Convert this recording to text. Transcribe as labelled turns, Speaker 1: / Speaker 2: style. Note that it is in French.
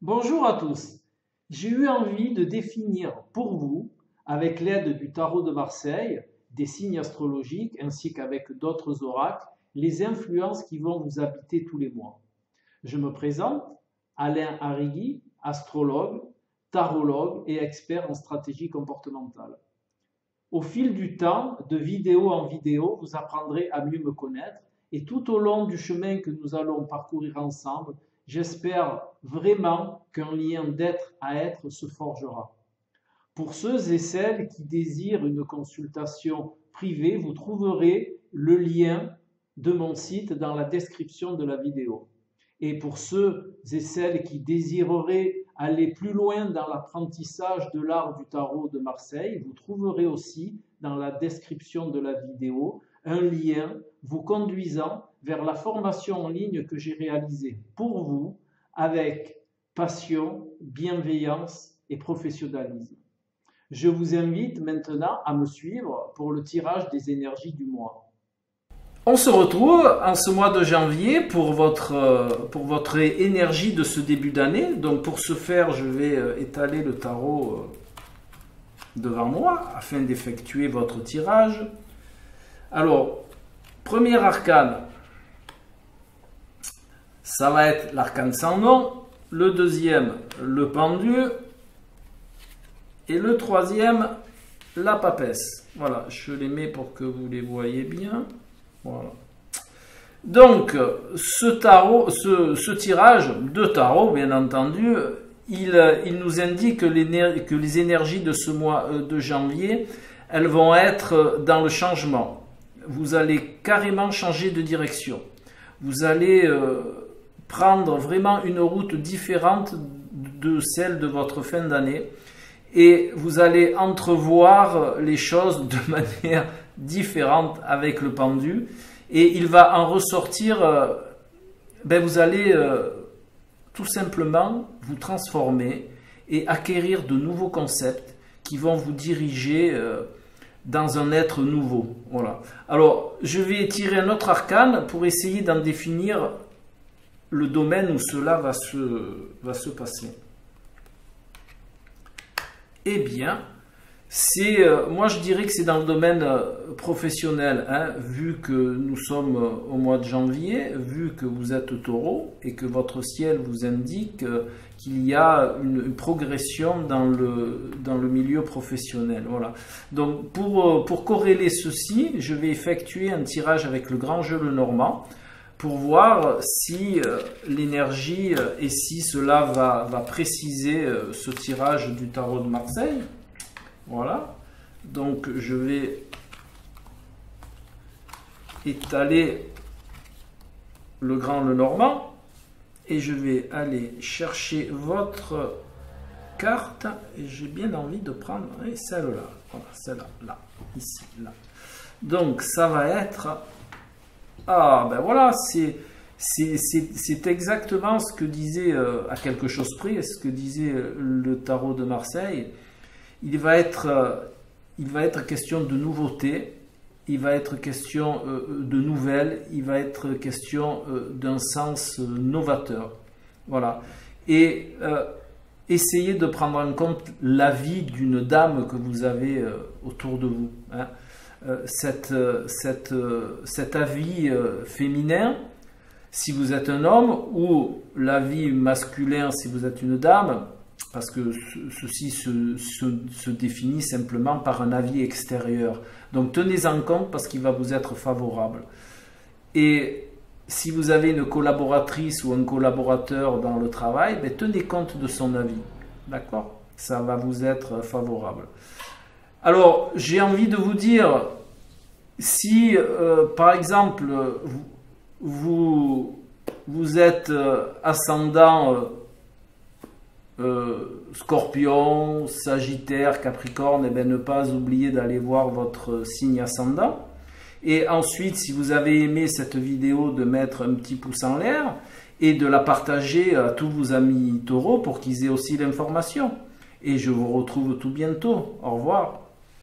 Speaker 1: Bonjour à tous. J'ai eu envie de définir pour vous, avec l'aide du tarot de Marseille, des signes astrologiques ainsi qu'avec d'autres oracles, les influences qui vont vous habiter tous les mois. Je me présente, Alain Arrigui, astrologue, tarologue et expert en stratégie comportementale. Au fil du temps, de vidéo en vidéo, vous apprendrez à mieux me connaître et tout au long du chemin que nous allons parcourir ensemble, j'espère vraiment qu'un lien d'être à être se forgera. Pour ceux et celles qui désirent une consultation privée, vous trouverez le lien de mon site dans la description de la vidéo. Et pour ceux et celles qui désireraient aller plus loin dans l'apprentissage de l'art du tarot de Marseille, vous trouverez aussi dans la description de la vidéo un lien vous conduisant vers la formation en ligne que j'ai réalisée pour vous avec passion, bienveillance et professionnalisme. Je vous invite maintenant à me suivre pour le tirage des énergies du mois. On se retrouve en ce mois de janvier pour votre énergie de ce début d'année. Donc pour ce faire, je vais étaler le tarot devant moi afin d'effectuer votre tirage. Alors, premier arcane, ça va être l'arcane sans nom. Le deuxième, le pendu. Et le troisième, la papesse. Voilà, je les mets pour que vous les voyez bien. Voilà. Donc, ce tirage de tarot, bien entendu, il nous indique que les énergies de ce mois de janvier, elles vont être dans le changement. Vous allez carrément changer de direction. Vous allez prendre vraiment une route différente de celle de votre fin d'année. Et vous allez entrevoir les choses de manière différente avec le pendu. Et il va en ressortir, vous allez tout simplement vous transformer et acquérir de nouveaux concepts qui vont vous diriger dans un être nouveau. Voilà. Alors, je vais tirer un autre arcane pour essayer d'en définir le domaine où cela va se passer. Eh bien, moi je dirais que c'est dans le domaine professionnel, hein, vu que nous sommes au mois de janvier, vu que vous êtes taureau et que votre ciel vous indique qu'il y a une progression dans le milieu professionnel. Voilà. Donc pour corréler ceci, je vais effectuer un tirage avec le grand jeu Lenormand pour voir si l'énergie et si cela va préciser ce tirage du tarot de Marseille. Voilà, donc je vais étaler le grand Lenormand et je vais aller chercher votre carte et j'ai bien envie de prendre celle-là, voilà, celle-là, là, ici, là. Donc ça va être, voilà, c'est exactement ce que disait, à quelque chose près, ce que disait le tarot de Marseille. Il va être question de nouveauté, il va être question de nouvelles, il va être question d'un sens novateur. Voilà. Et essayez de prendre en compte l'avis d'une dame que vous avez autour de vous. Hein. Cet avis féminin, si vous êtes un homme, ou l'avis masculin si vous êtes une dame, parce que ceci se définit simplement par un avis extérieur. Donc tenez-en compte parce qu'il va vous être favorable. Et si vous avez une collaboratrice ou un collaborateur dans le travail, tenez compte de son avis. D'accord? Ça va vous être favorable. Alors, j'ai envie de vous dire, si par exemple, vous êtes ascendant Scorpion, Sagittaire, Capricorne, ne pas oublier d'aller voir votre signe ascendant. Et ensuite, si vous avez aimé cette vidéo, de mettre un petit pouce en l'air et de la partager à tous vos amis taureaux pour qu'ils aient aussi l'information. Et je vous retrouve tout bientôt. Au revoir.